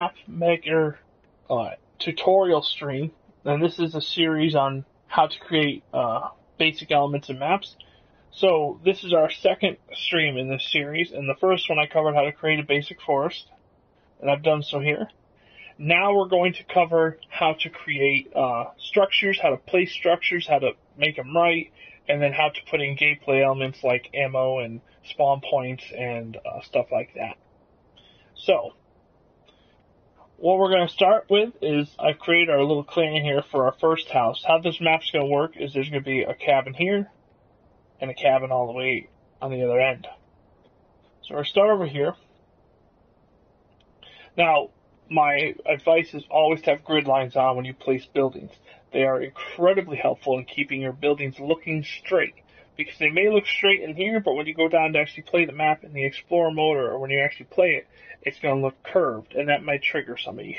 Mapmaker tutorial stream, and this is a series on how to create basic elements in maps. So this is our second stream in this series, and the first one I covered how to create a basic forest, and I've done so here. Now we're going to cover how to create structures, how to place structures, how to make them right, and then how to put in gameplay elements like ammo and spawn points and stuff like that. So, what we're going to start with is I've created our little clan here for our first house. How this map's going to work is there's going to be a cabin here and a cabin all the way on the other end. So we're going to start over here. Now, my advice is always to have grid lines on when you place buildings. They are incredibly helpful in keeping your buildings looking straight, because they may look straight in here, but when you go down to actually play the map in the Explorer mode, or when you actually play it, it's going to look curved, and that might trigger some of you.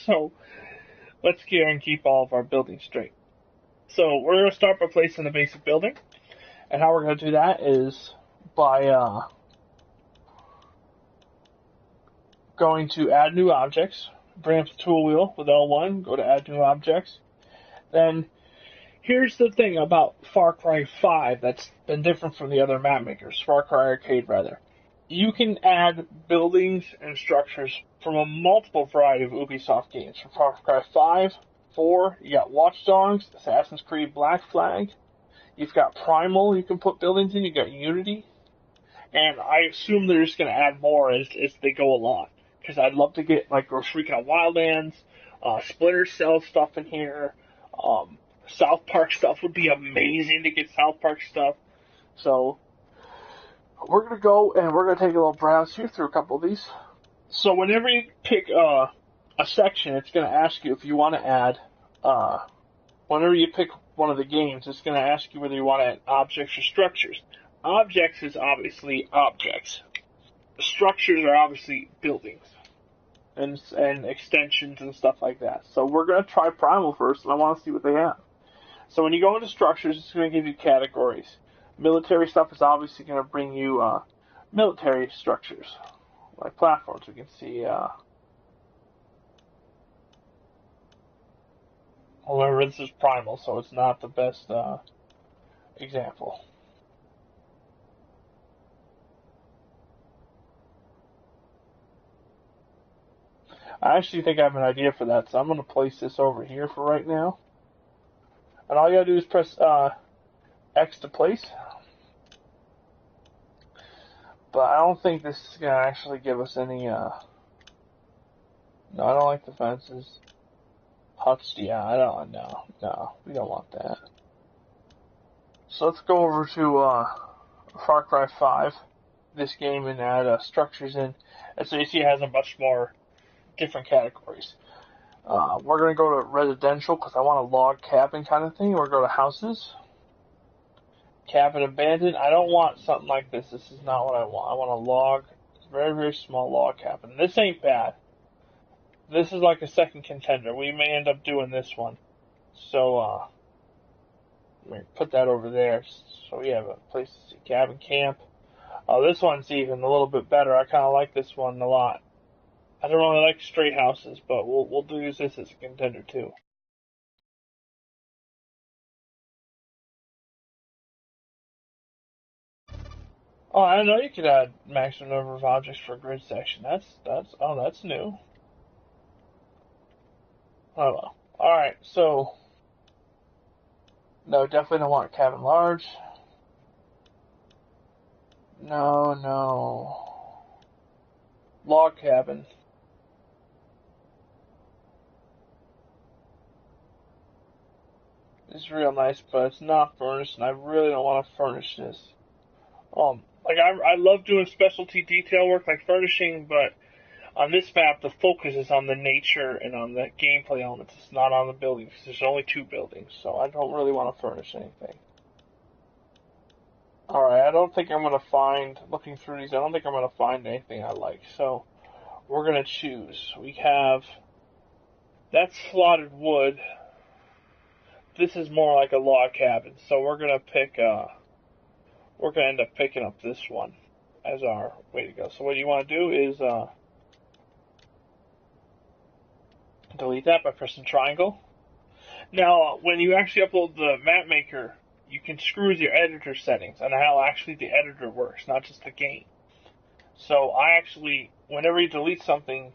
So let's get here and keep all of our buildings straight. So we're going to start by placing the basic building, and how we're going to do that is by going to add new objects, bring up the tool wheel with L1, go to add new objects. Then here's the thing about Far Cry 5 that's been different from the other map makers, Far Cry Arcade rather. You can add buildings and structures from a multiple variety of Ubisoft games. From Far Cry 5, 4, you got Watch Dogs, Assassin's Creed Black Flag, you've got Primal you can put buildings in, you've got Unity, and I assume they're just going to add more as they go along. Because I'd love to get like Ghost Recon Wildlands, Splinter Cell stuff in here. South Park stuff would be amazing to get South Park stuff. So we're gonna go and we're gonna take a little browse here through a couple of these. So whenever you pick a section, it's gonna ask you if you want to add. Whenever you pick one of the games, it's gonna ask you whether you want to add objects or structures. Objects is obviously objects. Structures are obviously buildings and extensions and stuff like that. So we're going to try Primal first, and I want to see what they have. So when you go into structures, it's going to give you categories. Military stuff is obviously going to bring you military structures, like platforms. We can see, however, this is Primal, so it's not the best example. I actually think I have an idea for that, so I'm going to place this over here for right now. And all you got to do is press X to place. But I don't think this is going to actually give us any... No, I don't like the fences. Huts, yeah, I don't... No, we don't want that. So let's go over to Far Cry 5, this game, and add structures in. And so you see it has a bunch more different categories. We're going to go to residential because I want a log cabin kind of thing. We're going to go to houses. Cabin abandoned. I don't want something like this. This is not what I want. I want a log, very, very small log cabin. This ain't bad. This is like a second contender. We may end up doing this one. So, let me put that over there. So we have a place to see cabin camp. This one's even a little bit better. I kind of like this one a lot. I don't really like straight houses, but we'll use this as a contender too. Oh, I know you could add maximum number of objects for a grid section. That's new. Oh well. Alright, so no, definitely don't want cabin large. No. Log cabin. It's real nice, but it's not furnished, and I really don't want to furnish this. Like I love doing specialty detail work like furnishing, but on this map the focus is on the nature and on the gameplay elements. It's not on the buildings. There's only 2 buildings, so I don't really want to furnish anything. Alright, I don't think I'm going to find, looking through these, I don't think I'm going to find anything I like, so we're going to choose. We have, that's slotted wood. This is more like a log cabin, so we're going to pick, we're going to end up picking up this one as our way to go. So what you want to do is, delete that by pressing triangle. Now, when you actually upload the Mapmaker, you can screw with your editor settings and how actually the editor works, not just the game. So I actually, whenever you delete something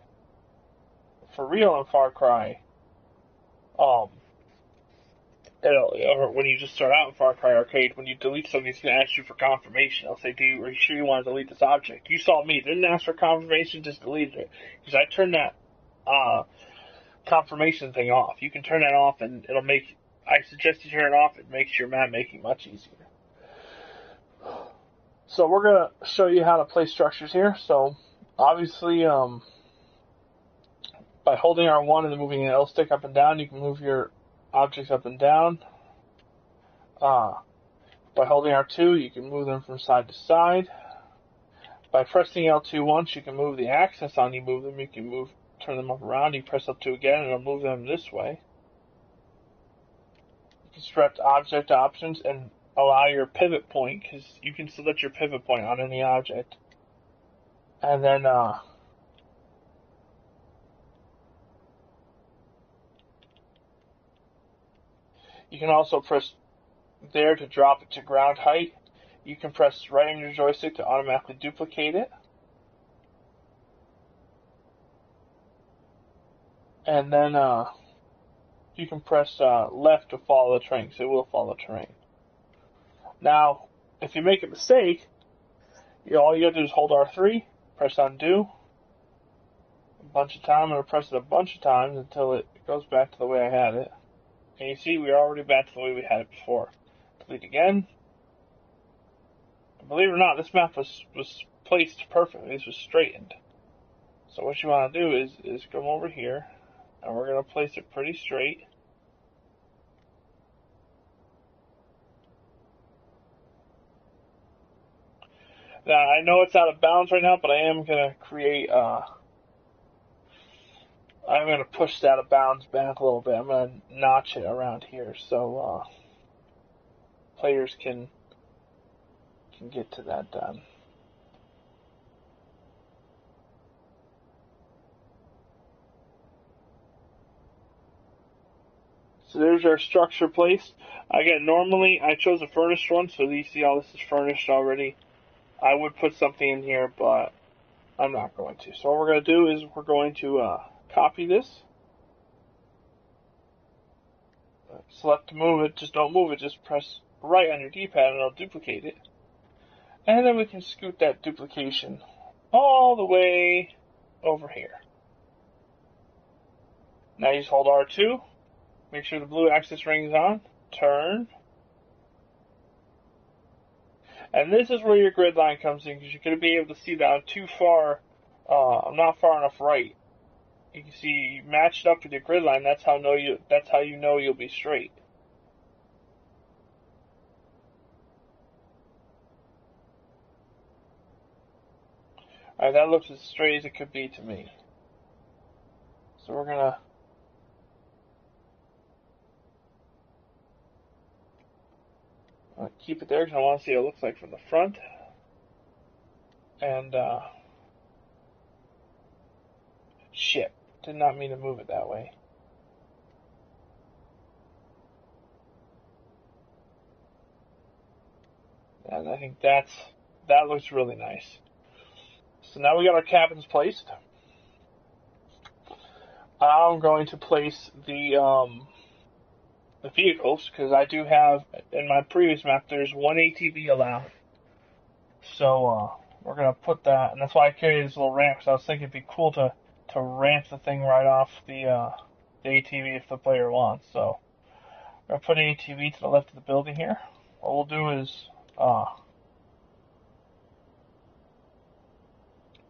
for real in Far Cry, or when you just start out in Far Cry Arcade, when you delete something, it's going to ask you for confirmation. It'll say, are you sure you want to delete this object? You saw me. It didn't ask for confirmation, just deleted it. Because I turned that confirmation thing off. You can turn that off, and it'll make... I suggest you turn it off. It makes your map making much easier. So we're going to show you how to place structures here. So, obviously, by holding R1 and then moving an L stick up and down, you can move your objects up and down. By holding R2, you can move them from side to side. By pressing L2 once, you can move the axis on. You move them, you can turn them up around. You press L2 again, and it'll move them this way. You can select object options and allow your pivot point, because you can select your pivot point on any object. And then, you can also press there to drop it to ground height. You can press right on your joystick to automatically duplicate it. And then you can press left to follow the terrain, so it will follow the terrain. Now, if you make a mistake, all you gotta do is hold R3, press undo a bunch of times. I'm gonna press it a bunch of times until it goes back to the way I had it. And you see, we're already back to the way we had it before. Delete again. Believe it or not, this map was placed perfectly. This was straightened. So what you want to do is come over here, and we're going to place it pretty straight. Now, I know it's out of bounds right now, but I am going to create, I'm going to push that out of bounds back a little bit. I'm going to notch it around here so players can get to that done. So there's our structure placed. Again, normally I chose a furnished one, so you see all this is furnished already. I would put something in here, but I'm not going to. So what we're going to do is we're going to copy this. Select to move it. Just don't move it. Just press right on your D-pad and it'll duplicate it. And then we can scoot that duplication all the way over here. Now you just hold R2. Make sure the blue axis ring is on. Turn. And this is where your grid line comes in, because you're going to be able to see that I'm too far, I'm not far enough right. You can see you matched up with your grid line. That's how you know you'll be straight. Alright, that looks as straight as it could be to me. So we're gonna keep it there because I want to see what it looks like from the front. And shit, did not mean to move it that way. And I think that looks really nice. So now we got our cabins placed. I'm going to place the vehicles, because I do have, in my previous map, there's one ATV allowed. So we're going to put that, and that's why I carry this little ramp, because I was thinking it'd be cool to ramp the thing right off the ATV if the player wants. So we're going to put an ATV to the left of the building here. What we'll do is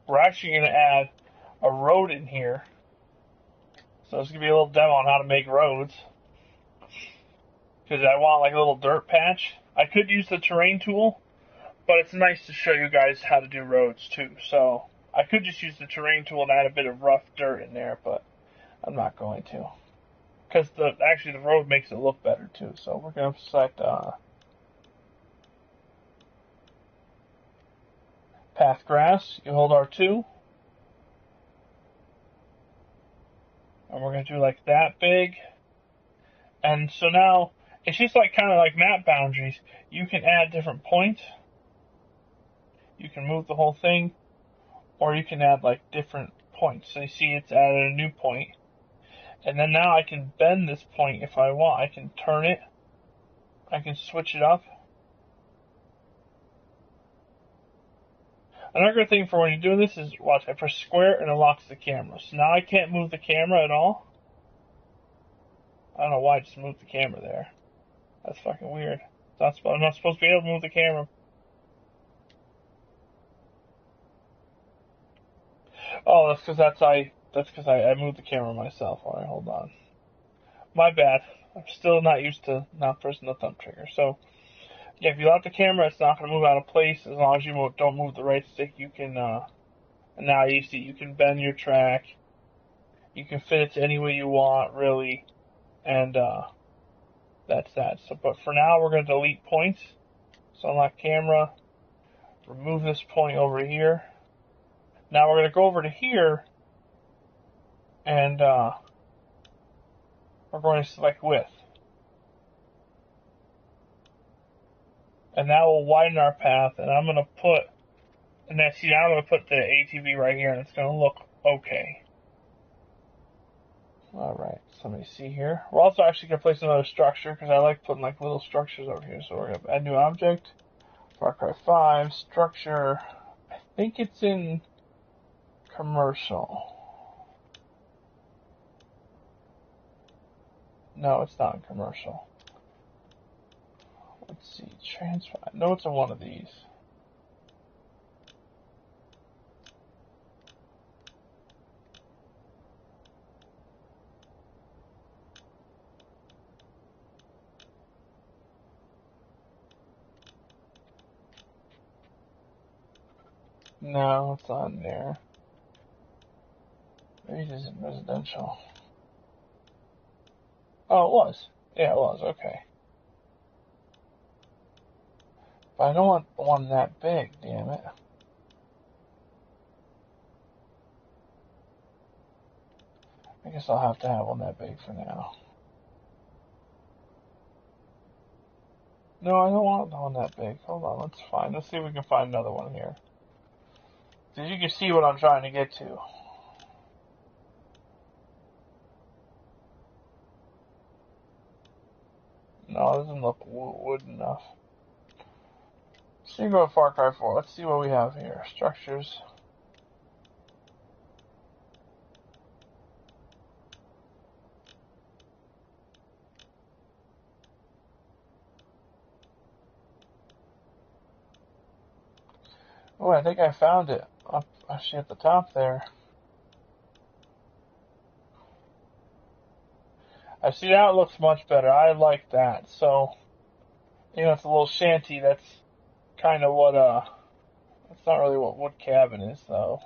we're actually going to add a road in here. So it's going to be a little demo on how to make roads. Because I want like a little dirt patch. I could use the terrain tool, but it's nice to show you guys how to do roads too. So I could just use the terrain tool and add a bit of rough dirt in there, but I'm not going to. Because actually the road makes it look better too. So we're going to select path grass. You hold R2. And we're going to do like that big. And so now, it's just like kind of like map boundaries. You can add different points. You can move the whole thing. Or you can add like different points. So you see it's added a new point. And then now I can bend this point if I want. I can turn it. I can switch it up. Another good thing for when you're doing this is, watch, I press square and it locks the camera. So now I can't move the camera at all. I don't know why I just moved the camera there. That's fucking weird. I'm not supposed to be able to move the camera. Oh, that's because I moved the camera myself. Alright, hold on. My bad. I'm still not used to not pressing the thumb trigger. So, yeah, if you lock the camera, it's not going to move out of place. As long as you don't move the right stick, you can, and now you see, you can bend your track. You can fit it to any way you want, really. And, that's that. So, but for now, we're going to delete points. So unlock camera. Remove this point over here. Now we're going to go over to here. And, we're going to select width. And that will widen our path. And I'm going to put, and now see, now I'm going to put the ATV right here, and it's going to look okay. Alright, so let me see here. We're also actually going to place another structure, because I like putting like little structures over here. So we're going to add new object. Far Cry 5, structure. I think it's in commercial. No, it's not in commercial. Let's see, transfer. No, it's in one of these. No, it's not in there. Maybe it isn't residential. Oh, it was. Yeah, it was. Okay. But I don't want one that big, damn it. I guess I'll have to have one that big for now. No, I don't want one that big. Hold on, let's find. Let's see if we can find another one here. So you can see what I'm trying to get to. No, it doesn't look wood enough. So you go to Far Cry 4. Let's see what we have here. Structures. Oh, I think I found it. Up, actually at the top there. I see now it looks much better. I like that. So, you know, it's a little shanty. That's kind of what, that's not really what wood cabin is, though.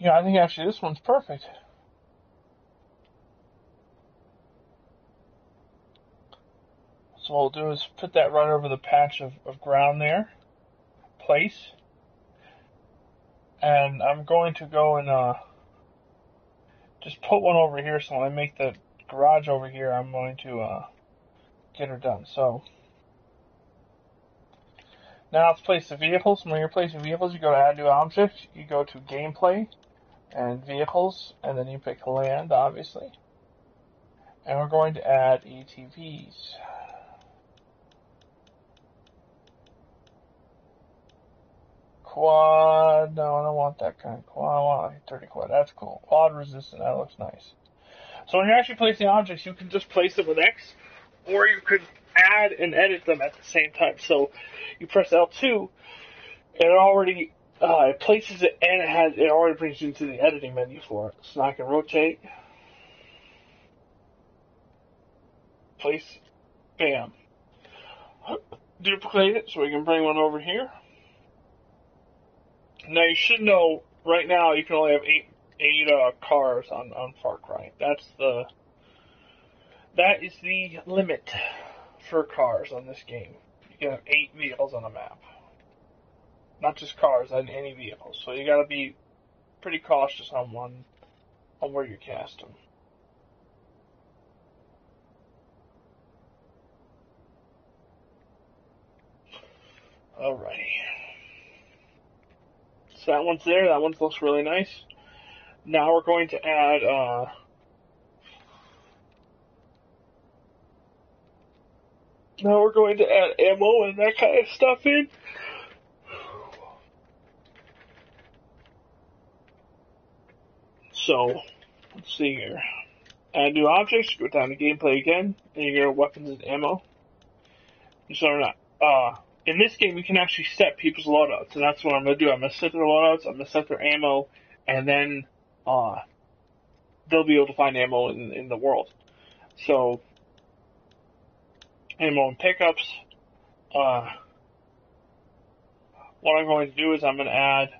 Yeah, I think actually this one's perfect. So what we'll do is put that right over the patch of ground there. Place. And I'm going to go and just put one over here, so when I make the garage over here, I'm going to get her done. So now let's place the vehicles. When you're placing vehicles, you go to add new object, you go to gameplay and vehicles, and then you pick land, obviously. And we're going to add ATVs. Quad, no, I don't want that kind of quad. I want a 30 quad. That's cool. Quad resistant, that looks nice. So when you're actually placing objects, you can just place them with X, or you could add and edit them at the same time. So you press L2, and it already it places it, and it already brings you into the editing menu for it. So now I can rotate, place, bam. Duplicate it so we can bring one over here. Now you should know right now you can only have eight cars on Far Cry. That is the limit for cars on this game. You can have 8 vehicles on a map. Not just cars, on any vehicle. So you gotta be pretty cautious on where you cast them. Alrighty. So that one's there. That one looks really nice. Now we're going to add ammo and that kind of stuff in. So let's see here. Add new objects. Go down to gameplay again, and you go to weapons and ammo. So in this game, you can actually set people's loadouts, and that's what I'm going to do. I'm going to set their loadouts, I'm going to set their ammo, and then they'll be able to find ammo in the world. So, ammo and pickups. What I'm going to do is I'm going to add,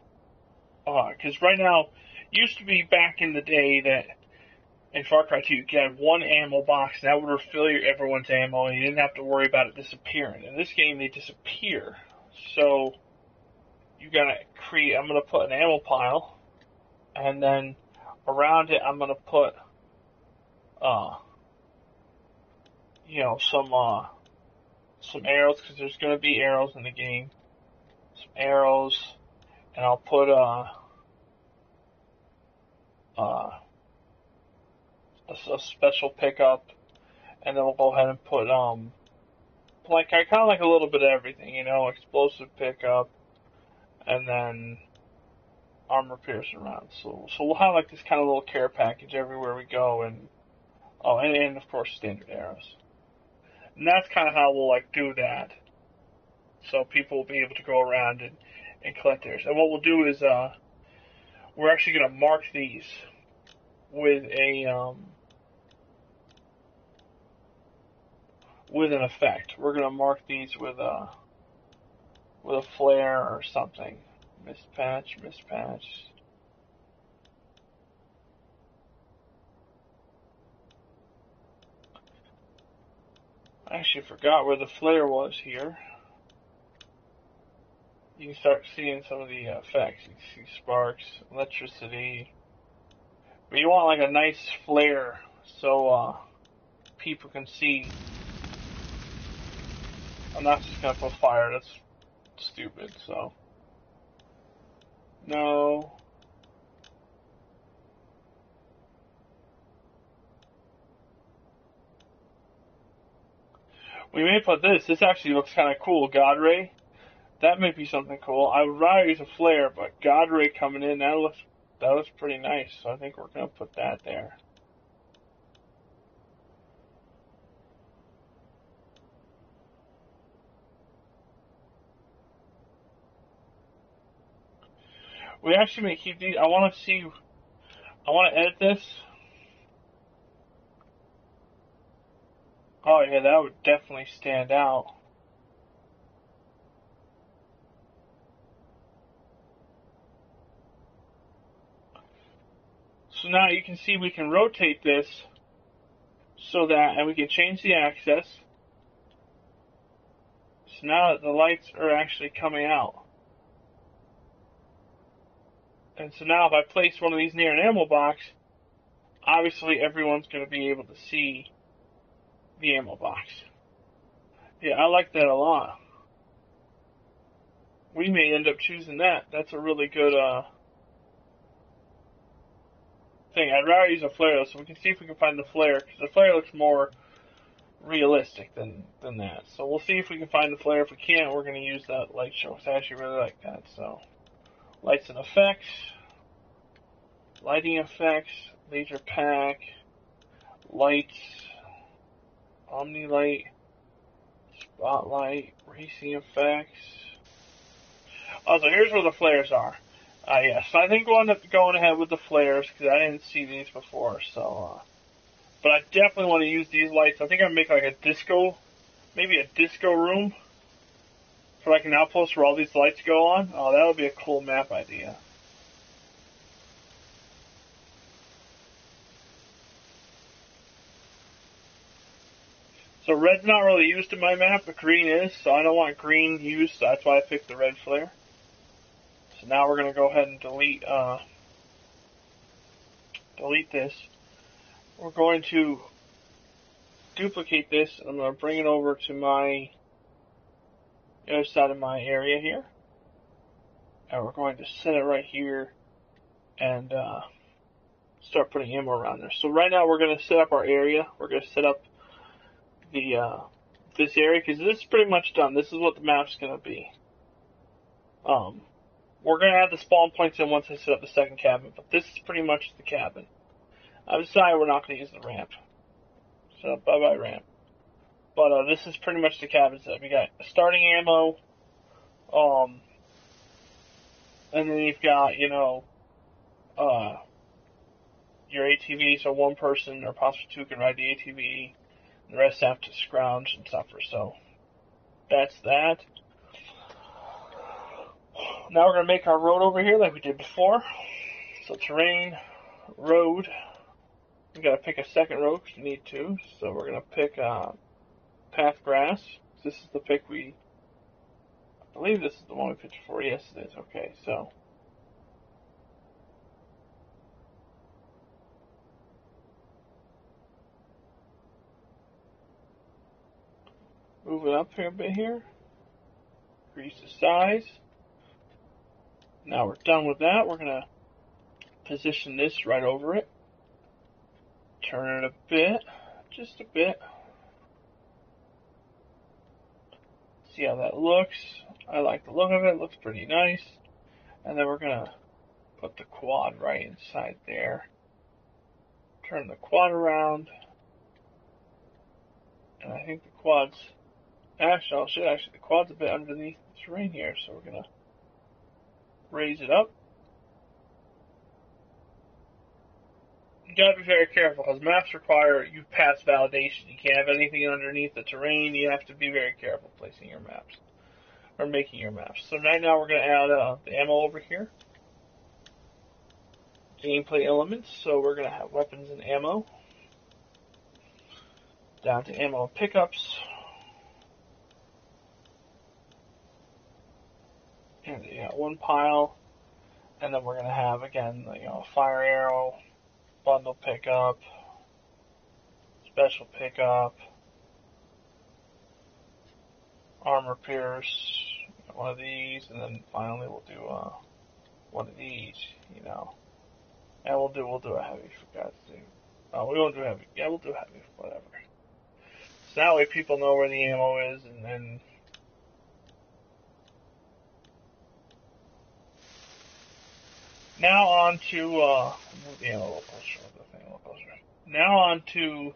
because right now, it used to be back in the day that in Far Cry 2, you could have one ammo box, and that would refill everyone's ammo, and you didn't have to worry about it disappearing. In this game, they disappear. So, you gotta create, I'm gonna put an ammo pile, and then around it, I'm gonna put, some arrows, because there's gonna be arrows in the game. Some arrows, and I'll put, a special pickup, and then we'll go ahead and put kind of like a little bit of everything, explosive pickup, and then armor piercing rounds. So we'll have like this kind of little care package everywhere we go, and of course standard arrows. And that's kind of how we'll like do that. So people will be able to go around and collect theirs. And what we'll do is we're actually going to mark these with with an effect. We're going to mark these with a flare or something. Mispatch. I actually forgot where the flare was here. You can start seeing some of the effects. You can see sparks, electricity. But you want like a nice flare so people can see. I'm not just gonna put fire, that's stupid, so. No. We may put this. This actually looks kind of cool. God Ray. That may be something cool. I would rather use a flare, but God Ray coming in, that looks pretty nice. So I think we're gonna put that there. We actually may keep these. I want to edit this. Oh yeah, that would definitely stand out. So now you can see we can rotate this so that, and we can change the axis. So now the lights are actually coming out. And so now if I place one of these near an ammo box, obviously everyone's going to be able to see the ammo box. Yeah, I like that a lot. We may end up choosing that. That's a really good thing. I'd rather use a flare though, so we can see if we can find the flare, because the flare looks more realistic than that. So we'll see if we can find the flare. If we can't, we're going to use that light show. I actually really like that. So lights and effects, lighting effects, laser pack, lights, omni light, spotlight, racing effects. Oh, so here's where the flares are. Yes, I think we'll end up going ahead with the flares because I didn't see these before. So, but I definitely want to use these lights. I think I'm gonna make like a disco, maybe a disco room. for like an outpost where all these lights go on. Oh, that would be a cool map idea. So red's not really used in my map, but green is, so I don't want green used, so that's why I picked the red flare. So now we're going to go ahead and delete this. We're going to duplicate this, and I'm going to bring it over to the other side of my area here. And we're going to set it right here and start putting ammo around there. So right now we're going to set up our area. We're going to set up this area, because this is pretty much done. This is what the map's going to be. We're going to add the spawn points in once I set up the second cabin, but this is pretty much the cabin. I've decided we're not going to use the ramp. So bye-bye ramp. But this is pretty much the cabin setup. You got starting ammo, and then you've got, your ATV, so one person or possibly two can ride the ATV. The rest have to scrounge and suffer, so that's that. Now we're going to make our road over here like we did before. So terrain, road. We got to pick a second road because we need to. So we're going to pick path grass. This is the pick I believe this is the one we picked before. Yes, it is. Okay, so. Move it up here a bit here. Increase the size. Now we're done with that. We're going to position this right over it. Turn it a bit. Just a bit. See how that looks. I like the look of it. It looks pretty nice. And then we're going to put the quad right inside there. Turn the quad around. And I think the quad's... Actually, the quad's a bit underneath the terrain here, so we're going to raise it up. You gotta be very careful, because maps require you pass validation. You can't have anything underneath the terrain. You have to be very careful placing your maps, or making your maps. So right now we're going to add the ammo over here. Gameplay elements, so we're going to have weapons and ammo. Down to ammo and pickups. And you got one pile, and then we're going to have, again, fire arrow, bundle pickup, special pickup, armor pierce, one of these, and then finally we'll do one of these, and we'll do a heavy, for God's sake. Oh, we won't do heavy. Yeah, we'll do heavy, whatever. So that way people know where the ammo is, and then now on to move the ammo a little closer. Now on to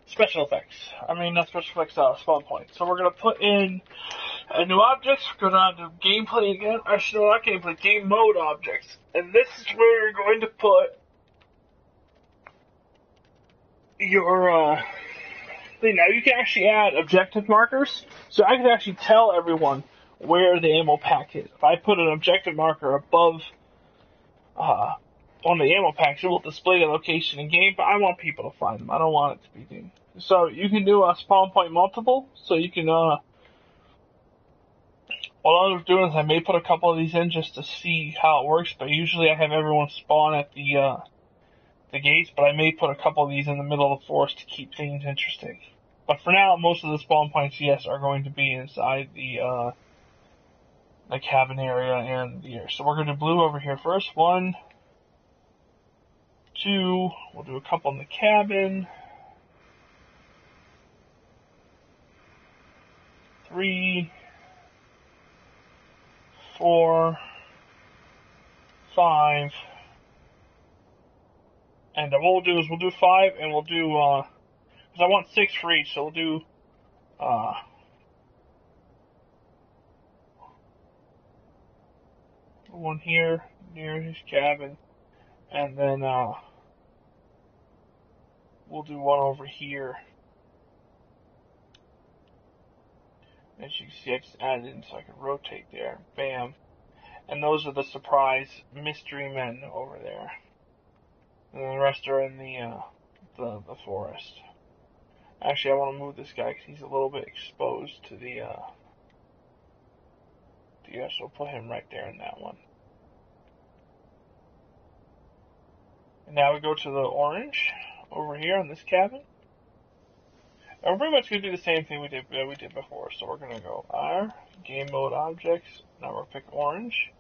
special effects. Not special effects, spawn points. So we're going to put in a new object. Go down to gameplay again. Actually, no, not gameplay, game mode objects. And this is where you're going to put your thing. Now, you can actually add objective markers. So I can actually tell everyone where the ammo pack is. If I put an objective marker above on the ammo packs, it will display the location in game, but I want people to find them. I don't want it to be done. So you can do a spawn point multiple, so you can, what I was doing is I may put a couple of these in just to see how it works, but usually I have everyone spawn at the gates, but I may put a couple of these in the middle of the forest to keep things interesting. But for now, most of the spawn points, yes, are going to be inside the cabin area and the air. So we're going to do blue over here first. 1, 2, we'll do a couple in the cabin. 3, 4, 5, and what we'll do is we'll do 5, and we'll do, because I want 6 for each, so we'll do, one here near his cabin, and then we'll do one over here As you can see, I just added in so I can rotate there. Bam. And those are the surprise mystery men over there. And the rest are in the forest. Actually, I want to move this guy because he's a little bit exposed to the so we'll put him right there in that one. And now we go to the orange over here on this cabin. And we're pretty much going to do the same thing we did before. So we're going to go R, game mode objects. Now we'll pick orange.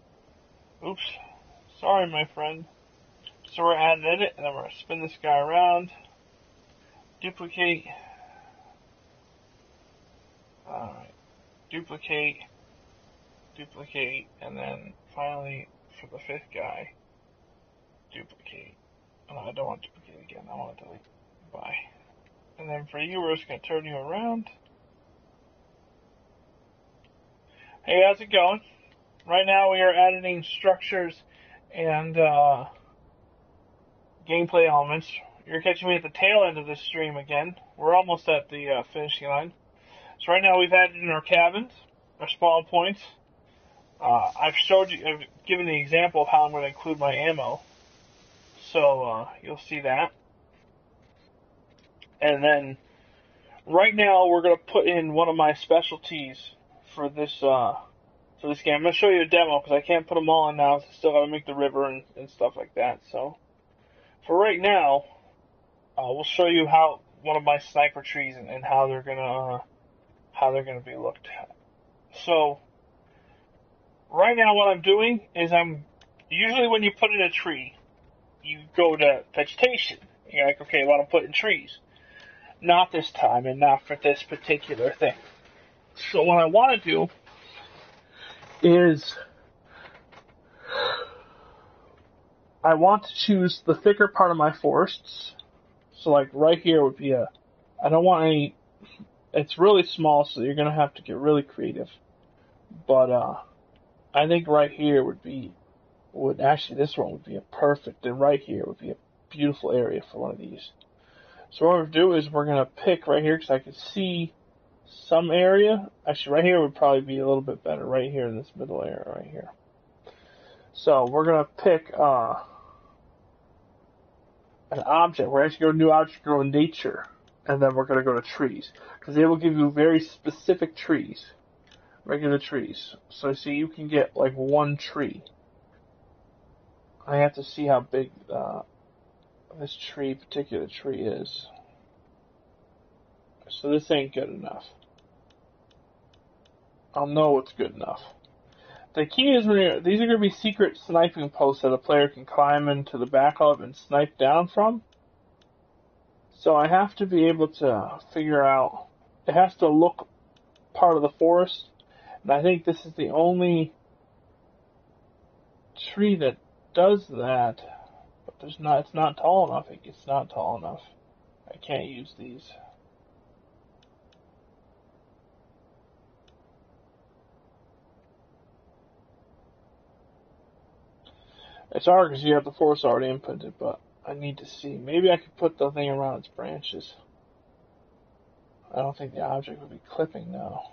Oops. Sorry, my friend. So we're adding edit, and then we're going to spin this guy around. Duplicate. Alright. Duplicate. Duplicate. And then finally, for the fifth guy, duplicate. Oh, I don't want to duplicate again. I want to delete. Bye. And then for you, we're just going to turn you around. Hey, how's it going? Right now we are editing structures and gameplay elements. You're catching me at the tail end of this stream again. We're almost at the finishing line. So right now we've added in our cabins, our spawn points. I've given the example of how I'm going to include my ammo. So you'll see that. And then right now we're going to put in one of my specialties for this game. I'm going to show you a demo because I can't put them all in now. So I still got to make the river and stuff like that. So for right now, we'll show you how one of my sniper trees and how they're gonna be looked at. So right now what I'm doing is usually when you put in a tree, you go to vegetation. You're like, okay, well, I'm putting trees. Not this time, and not for this particular thing. So what I want to do is I want to choose the thicker part of my forests. So like right here would be I don't want any, it's really small, so you're going to have to get really creative. But I think right here actually this one would be a perfect, and right here would be a beautiful area for one of these. So what we're going to do is we're going to pick right here, because I can see some area. Actually, right here would probably be a little bit better, right here in this middle area right here. So we're going to pick an object. We're actually going to new object, go to nature, and then we're going to go to trees, because they will give you very specific trees, regular trees. So see, you can get like one tree. I have to see how big this particular tree is. So this ain't good enough. I'll know what's good enough. The key is these are going to be secret sniping posts that a player can climb into the back of and snipe down from. So I have to be able to figure out, it has to look part of the forest, and I think this is the only tree that does that. But it's not tall enough. It's not tall enough. I can't use these. It's hard because you have the forest already inputted, but I need to see. Maybe I could put the thing around its branches. I don't think the object would be clipping now.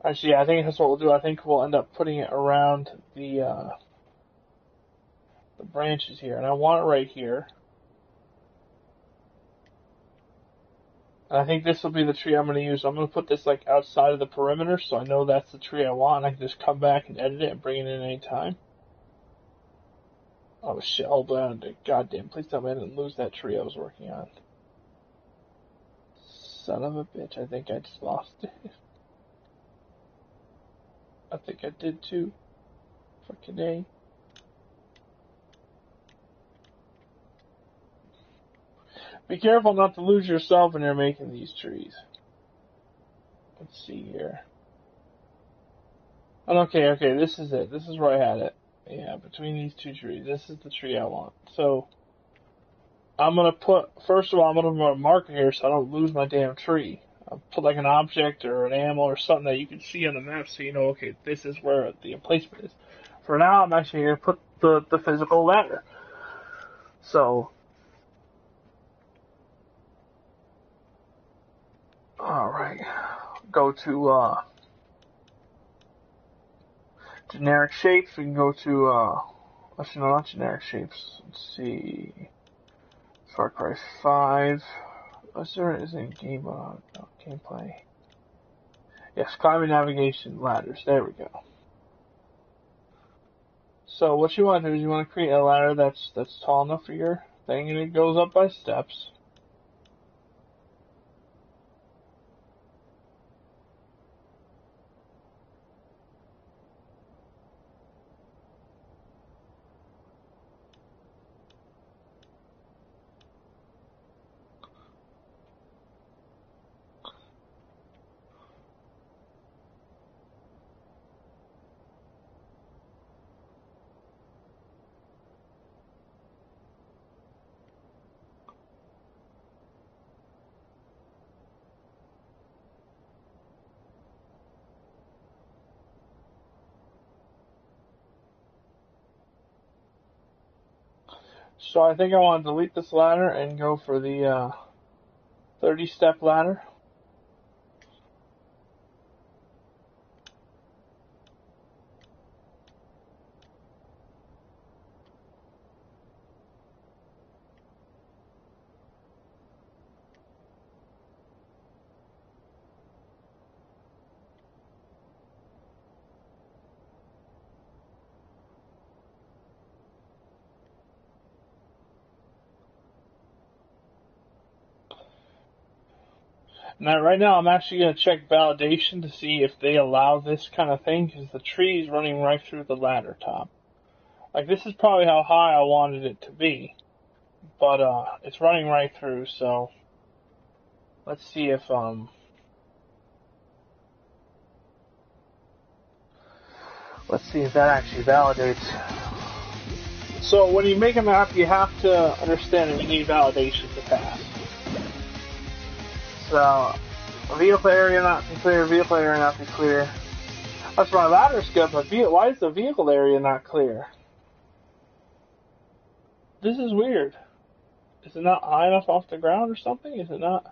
Actually, yeah, I think that's what we'll do. I think we'll end up putting it around the branches here, and I want it right here. And I think this will be the tree I'm going to use. I'm going to put this like outside of the perimeter, so I know that's the tree I want, and I can just come back and edit it and bring it in any time. Oh shit, hold on. Goddamn, please tell me I didn't lose that tree I was working on. Son of a bitch, I think I just lost it. I think I did too. Fucking A. Be careful not to lose yourself when you're making these trees. Let's see here. Okay, this is it. This is where I had it. Yeah, between these two trees. This is the tree I want. So, I'm going to put, first of all, I'm going to put a marker here so I don't lose my damn tree. I'll put like an object or an animal or something that you can see on the map so you know, okay, this is where the emplacement is. For now, I'm actually going to put the physical ladder. So, Alright. Go to generic shapes. We can go to actually no, not generic shapes. Let's see. Far Cry 5. Is there any game gameplay? Yes, climbing navigation ladders. There we go. So what you want to do is you want to create a ladder that's tall enough for your thing, and it goes up by steps. So I think I want to delete this ladder and go for the 30-step ladder. Now, right now, I'm actually going to check validation to see if they allow this kind of thing, because the tree is running right through the ladder top. Like, this is probably how high I wanted it to be, but it's running right through, so let's see if that actually validates. So when you make a map, you have to understand that you need validation to pass. So, vehicle area not be clear, vehicle area not be clear. That's my ladder's good, but why is the vehicle area not clear? This is weird. Is it not high enough off the ground or something? Is it not?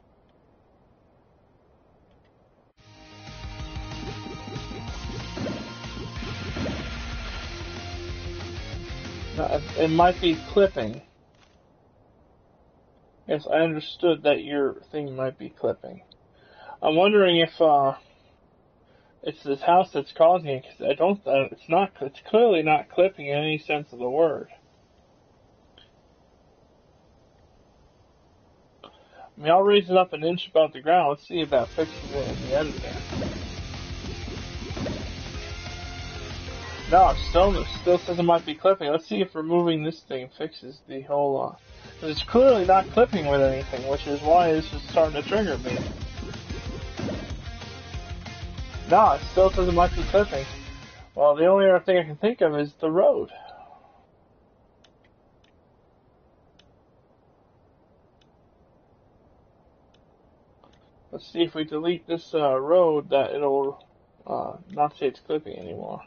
No, it might be clipping. Yes, I understood that your thing might be clipping. I'm wondering if it's this house that's causing it, because it's clearly not clipping in any sense of the word. I mean, I'll raise it up an inch above the ground. Let's see if that fixes it in the editor. No, it still says it might be clipping. Let's see if removing this thing fixes the whole, because it's clearly not clipping with anything, which is why this is starting to trigger me. No, it still says it might be clipping. Well, the only other thing I can think of is the road. Let's see if we delete this road, that it'll not say it's clipping anymore.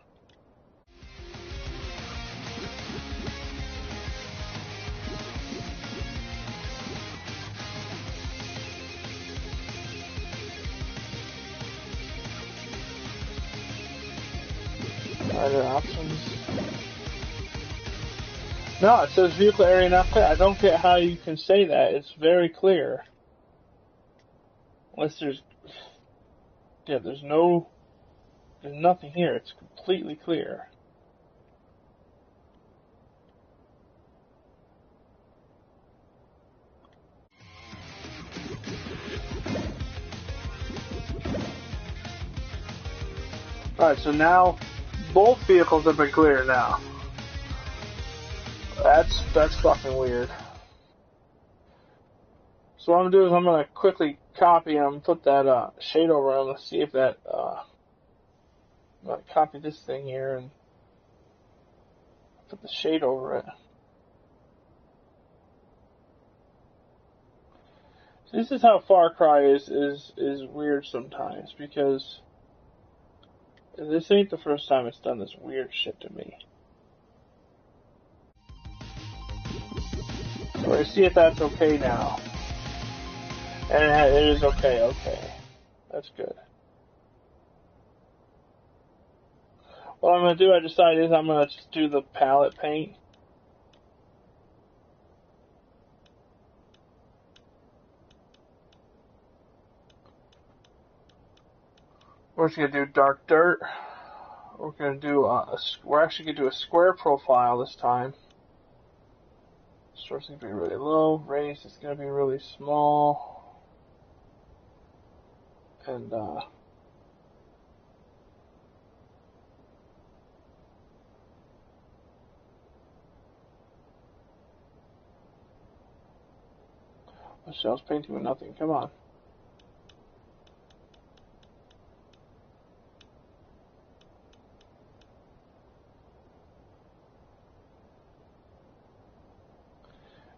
Other options. No, it says vehicle area not clear. I don't get how you can say that. It's very clear. Unless there's nothing here. It's completely clear. Alright, so now both vehicles have been cleared now. That's fucking weird. So what I'm gonna do is I'm gonna quickly copy them, put that shade over them, let's see if that I'm gonna copy this thing here and put the shade over it. So this is how Far Cry is weird sometimes, because this ain't the first time it's done this weird shit to me. So I see if that's okay now. And it is okay. That's good. What I'm going to do, I decided, is I'm going to just do the palette paint. We're just going to do dark dirt. We're going to do we're actually going to do a square profile this time. Source is going to be really low. Raise is going to be really small. And Michelle's painting with nothing. Come on.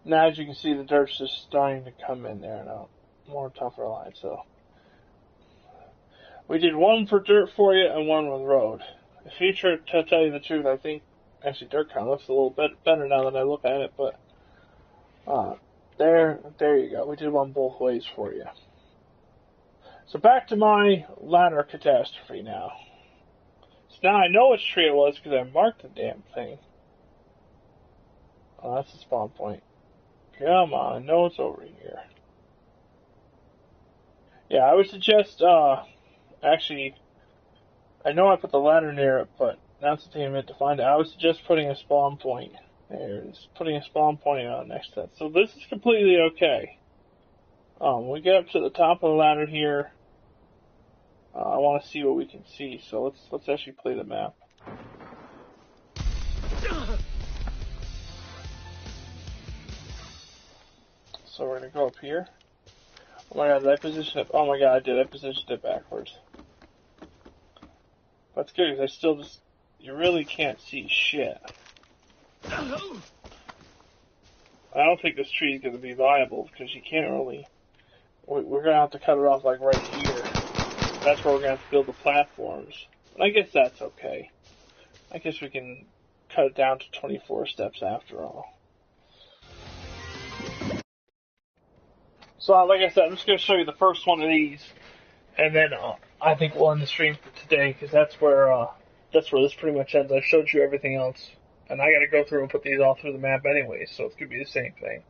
Now, as you can see, the dirt's just starting to come in there now. More tougher lines, so. We did one for dirt for you and one with road. The future, to tell you the truth, I think, actually dirt kind of looks a little bit better now that I look at it, but, there you go. We did one both ways for you. So back to my ladder catastrophe now. So now I know which tree it was because I marked the damn thing. Oh, that's the spawn point. Come on, I know it's over here. Yeah, I would suggest, actually, I know I put the ladder near it, but that's the thing I meant to find it. I would suggest putting a spawn point. There it is. Putting a spawn point on next to that. So this is completely okay. We get up to the top of the ladder here. I want to see what we can see, so let's actually play the map. So we're gonna go up here. Oh my god, did I position it? Oh my god, I did. I positioned it backwards. That's good, because I still just... You really can't see shit. I don't think this tree is going to be viable, because you can't really... We're going to have to cut it off, like, right here. That's where we're going to have to build the platforms. And I guess that's okay. I guess we can cut it down to 24 steps after all. So, like I said, I'm just going to show you the first one of these. And then I think we'll end the stream for today, because that's where this pretty much ends. I showed you everything else, and I got to go through and put these all through the map anyway, so it's gonna be the same thing.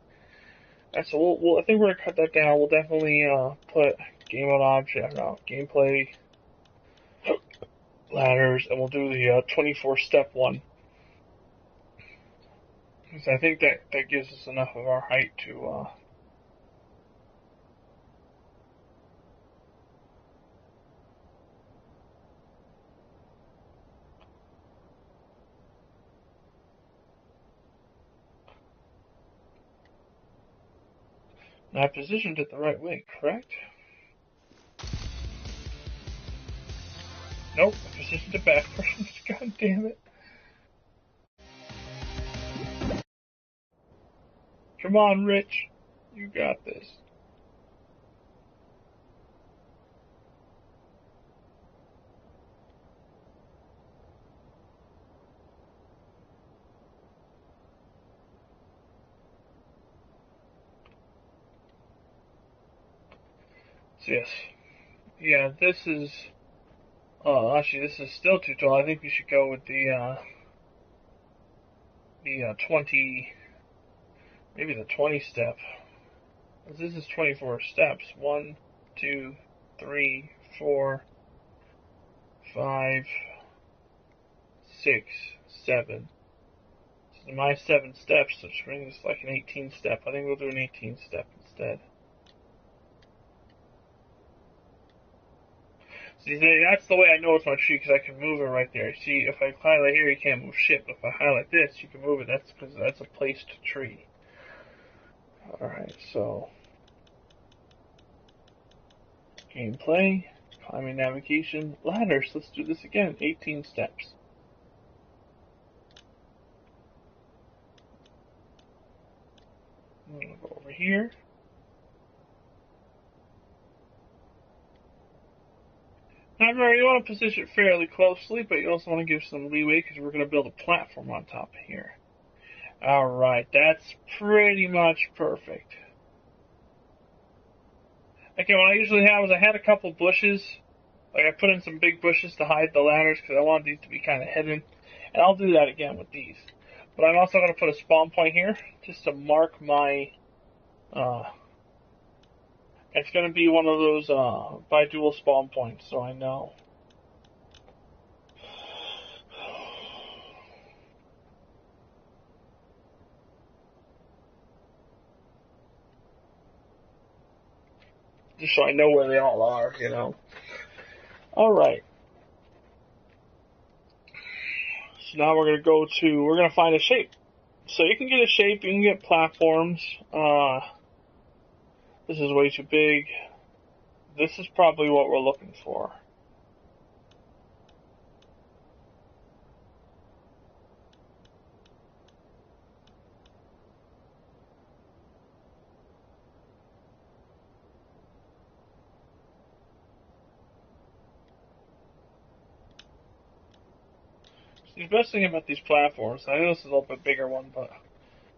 And so I think we're gonna cut that down. We'll definitely put game mode object, gameplay, ladders, and we'll do the 24-step one, because I think that gives us enough of our height to. And I positioned it the right way, correct? Nope, I positioned it backwards. God damn it. Come on, Rich. You got this. Yes. Yeah, this is... actually, this is still too tall. I think we should go with the 20... Maybe the 20 step. This is 24 steps. 1, 2, 3, 4, 5, 6, 7. So my 7 steps, which brings us like an 18 step. I think we'll do an 18 step instead. See, that's the way I know it's my tree, because I can move it right there. See, if I highlight here, you can't move shit, but if I highlight this, you can move it. That's because that's a placed tree. Alright, so... Gameplay, climbing navigation, ladders. Let's do this again. 18 steps. I'm going to go over here. Now remember, you want to position it fairly closely, but you also want to give some leeway because we're going to build a platform on top of here. Alright, that's pretty much perfect. Okay, what I usually have is I had a couple bushes. Like I put in some big bushes to hide the ladders because I wanted these to be kind of hidden. And I'll do that again with these. But I'm also going to put a spawn point here just to mark my... it's going to be one of those bi-dual spawn points, so I know. Just so I know where they all are, you know. Alright. So now we're going to find a shape. So you can get a shape, you can get platforms. This is way too big. This is probably what we're looking for. The best thing about these platforms, I know this is a little bit bigger one, but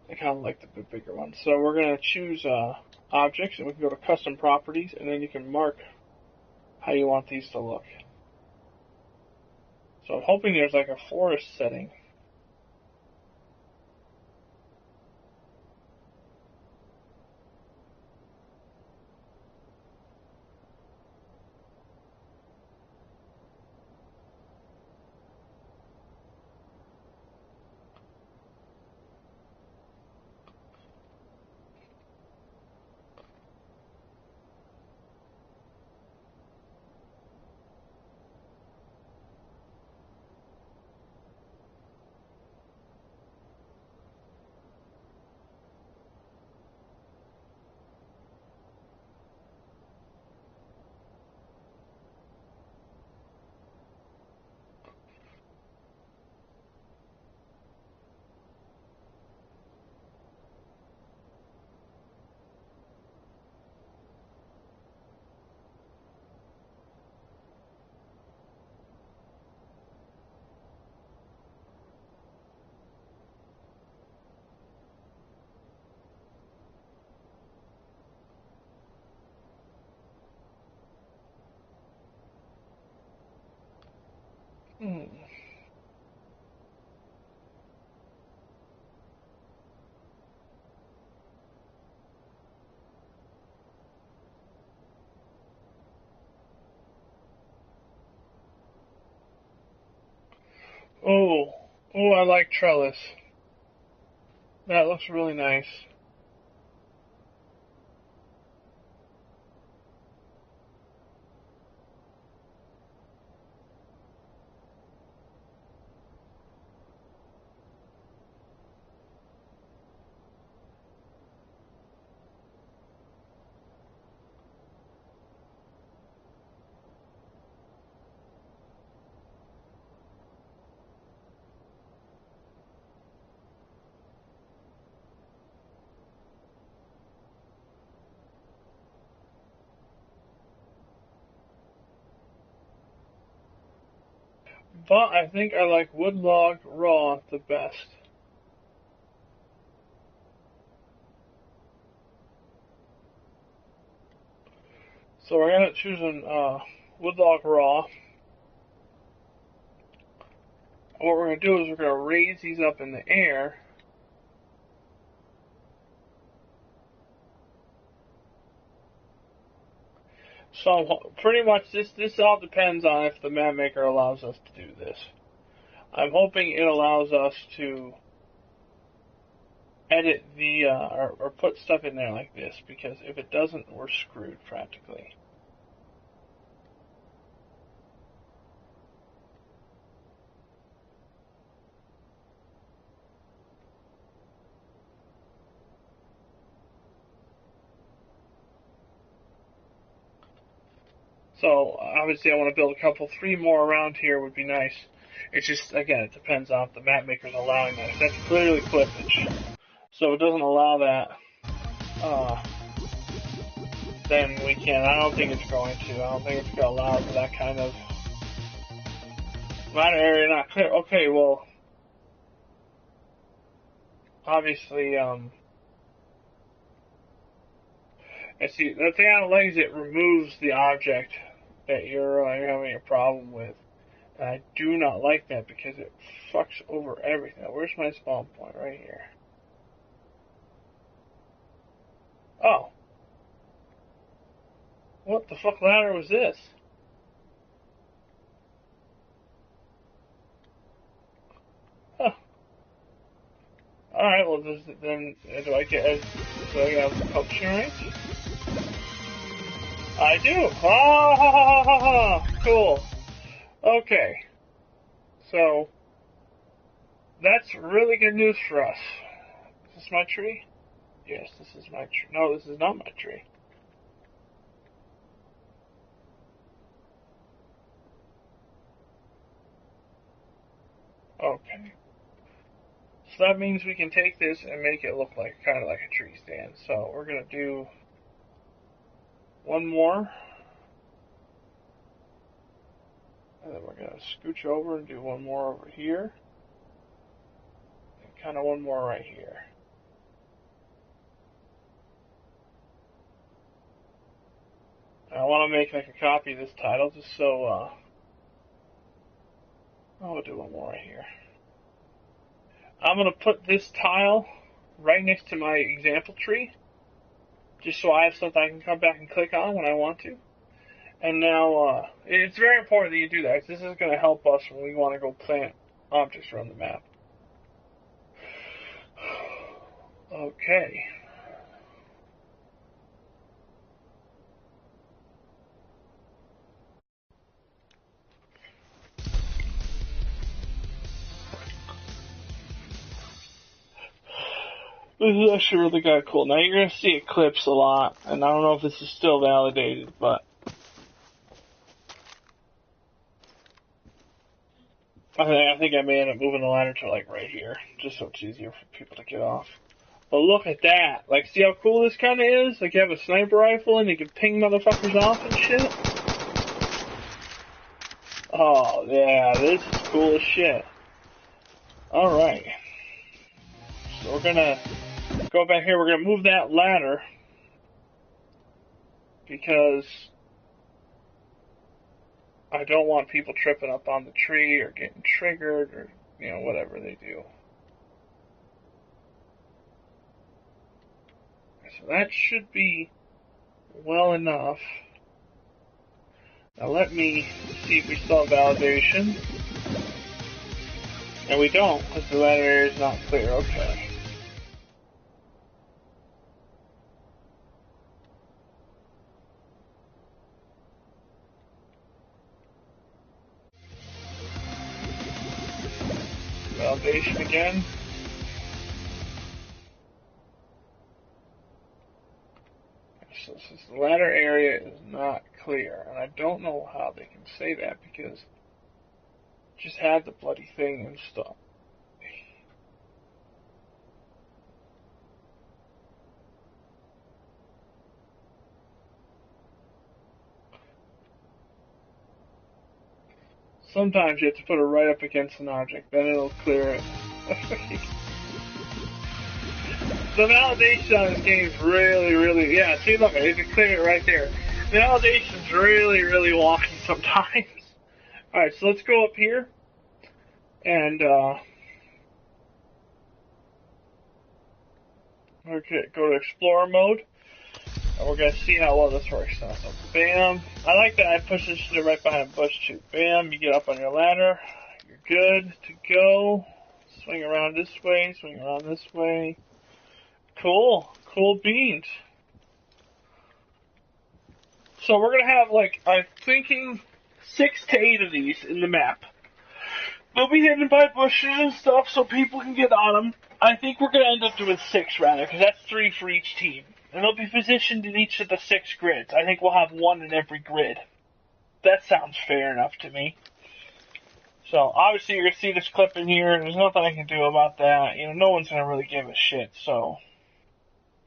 I kind of like the bit bigger one. So we're going to choose objects, and we can go to custom properties, and then you can mark how you want these to look. So I'm hoping there's like a forest setting. Oh, I like trellis. That looks really nice. But I think I like wood log raw the best. So we're gonna choose wood log raw. What we're gonna do is we're gonna raise these up in the air. So pretty much this all depends on if the Mapmaker allows us to do this. I'm hoping it allows us to edit the or put stuff in there like this, because if it doesn't, we're screwed practically. So obviously I want to build a couple, 3 more around here would be nice. It's just, again, it depends on if the Mapmaker's allowing that. That's clearly clippage. So if it doesn't allow that, then we can. I don't think it's going to. I don't think it's going to allow for that kind of minor area not clear. Okay, well, obviously, I see. The thing I don't like is it removes the object that you're having a problem with. And I do not like that because it fucks over everything. Where's my spawn point? Right here. Oh. What the fuck ladder was this? Huh. Alright, well, then, do I have a publishing rights? I do! Ah, ha, ha, ha, ha, ha. Cool. Okay. So, that's really good news for us. Is this my tree? Yes, this is my tree. No, this is not my tree. Okay. So that means we can take this and make it look like kind of like a tree stand. So we're going to do one more. And then we're going to scooch over and do one more over here. And kind of one more right here. I want to make like a copy of this title just so, I'll do one more right here. I'm going to put this tile right next to my example tree, just so I have something I can come back and click on when I want to. And now, it's very important that you do that, because this is going to help us when we want to go plant objects around the map. Okay. This is actually really kind of cool. Now you're going to see Eclipse a lot, and I don't know if this is still validated, but I think I may end up moving the ladder to like right here, just so it's easier for people to get off. But look at that. Like, see how cool this kind of is? Like, you have a sniper rifle and you can ping motherfuckers off and shit. Oh, yeah, this is cool as shit. Alright. So we're gonna go back here. We're gonna move that ladder because I don't want people tripping up on the tree or getting triggered or, you know, whatever they do. So that should be well enough. Now let me see if we still have validation. And we don't, because the ladder area is not clear. Okay. Validation again. So since the ladder area is not clear, and I don't know how they can say that because just had the bloody thing and stuff. Sometimes you have to put it right up against an object, then it'll clear it. The validation on this game is really, yeah, see, look, you can clear it right there. The validation's really wonky sometimes. Alright, so let's go up here, and, okay, go to Explorer mode, and we're gonna see how well this works now. So, bam. I like that I push this shit right behind a bush, too. Bam, you get up on your ladder, you're good to go. Swing around this way, swing around this way. Cool beans. So we're gonna have, like, I'm thinking 6 to 8 of these in the map. They'll be hidden by bushes and stuff so people can get on them. I think we're gonna end up doing 6 rather, because that's 3 for each team. And they'll be positioned in each of the 6 grids. I think we'll have 1 in every grid. That sounds fair enough to me. So, obviously you're gonna see this clip in here. There's nothing I can do about that. You know, no one's gonna really give a shit, so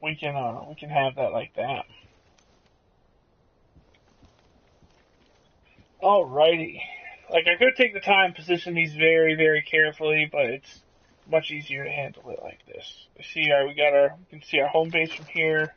we can have that like that. Alrighty. Like, I could take the time and position these very carefully, but it's much easier to handle it like this. See, we can see our home base from here.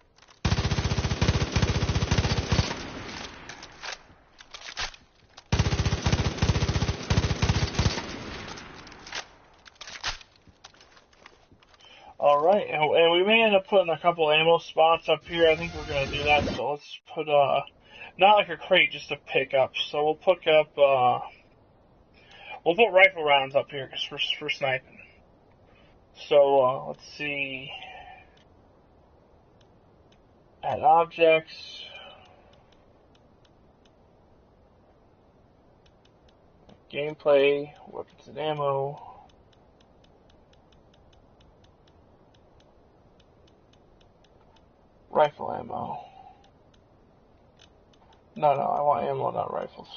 Alright, and we may end up putting a couple ammo spots up here. I think we're going to do that, so let's put, not like a crate, just a pickup. So we'll pick up, we'll put rifle rounds up here for sniping. So, let's see. Add objects. Gameplay, weapons and ammo. Rifle ammo. No, I want ammo, not rifles.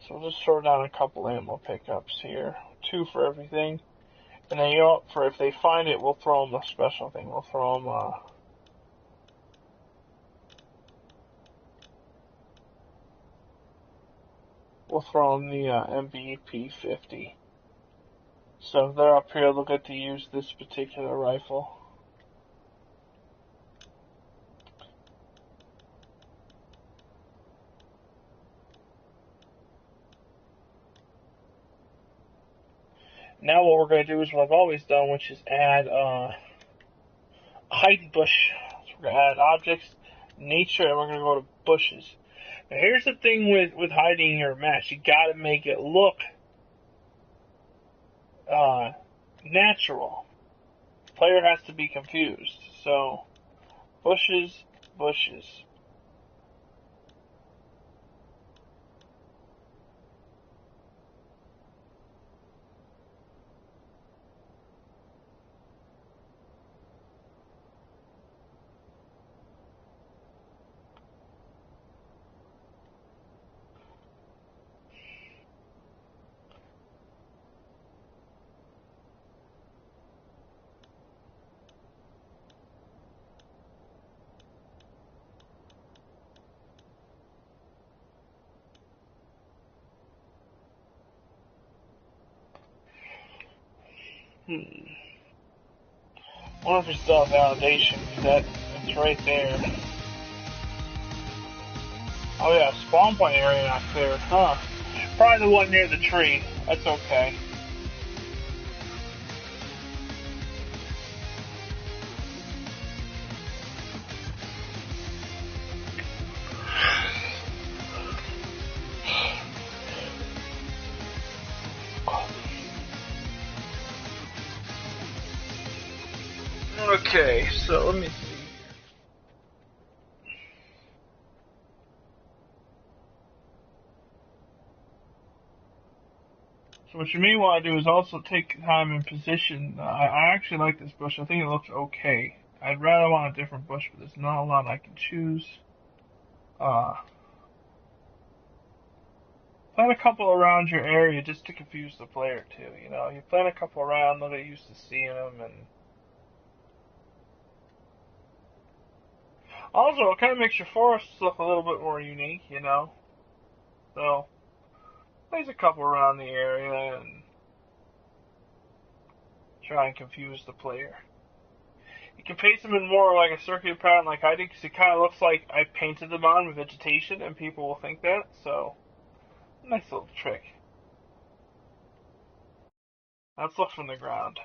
So we'll just throw down a couple ammo pickups here. 2 for everything. And then, you know, for if they find it, we'll throw them a special thing. We'll throw them, the MVP-50. So if they're up here, they'll get to use this particular rifle. Now what we're going to do is what I've always done, which is add hiding bush. So we're going to add objects, nature, and we're going to go to bushes. Now here's the thing with hiding your match. You got to make it look natural. The player has to be confused. So bushes. I wonder if it's still validation, because it's right there. Oh yeah, spawn point area not cleared, huh? Probably the one near the tree. That's okay. Okay, so let me see. So what you may want to do is also take time and position. I actually like this bush. I think it looks okay. I'd rather want a different bush, but there's not a lot I can choose. Plant a couple around your area just to confuse the player too. You know, you plant a couple around, they'll get used to seeing them, and also it kind of makes your forests look a little bit more unique. You know, so place a couple around the area and try and confuse the player. You can paste them in more like a circular pattern like I did, because it kind of looks like I painted them on with vegetation, and people will think that, so nice little trick. Let's look from the ground.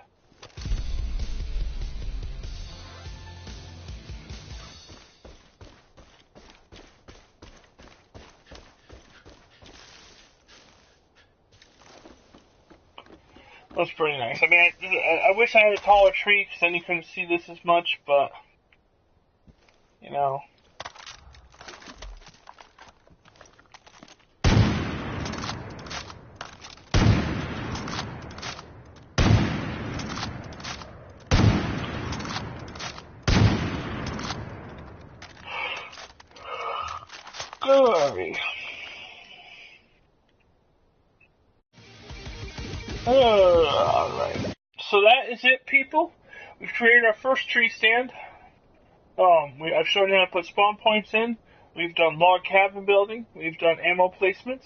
That's pretty nice. I mean, I wish I had a taller tree, because then you couldn't see this as much, but, you know. Glory. Alright. So that is it, people. We've created our first tree stand. I've shown you how to put spawn points in. We've done log cabin building. We've done ammo placements.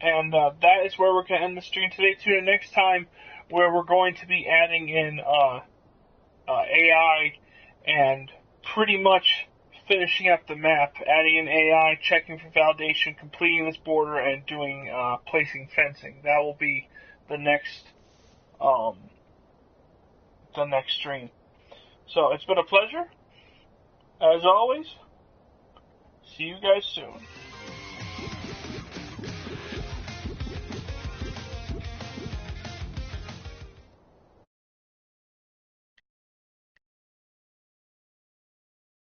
And that is where we're going to end the stream today. Tune in next time, where we're going to be adding in AI and pretty much finishing up the map, adding in AI, checking for validation, completing this border, and doing placing fencing. That will be the next stream. So it's been a pleasure. As always, see you guys soon.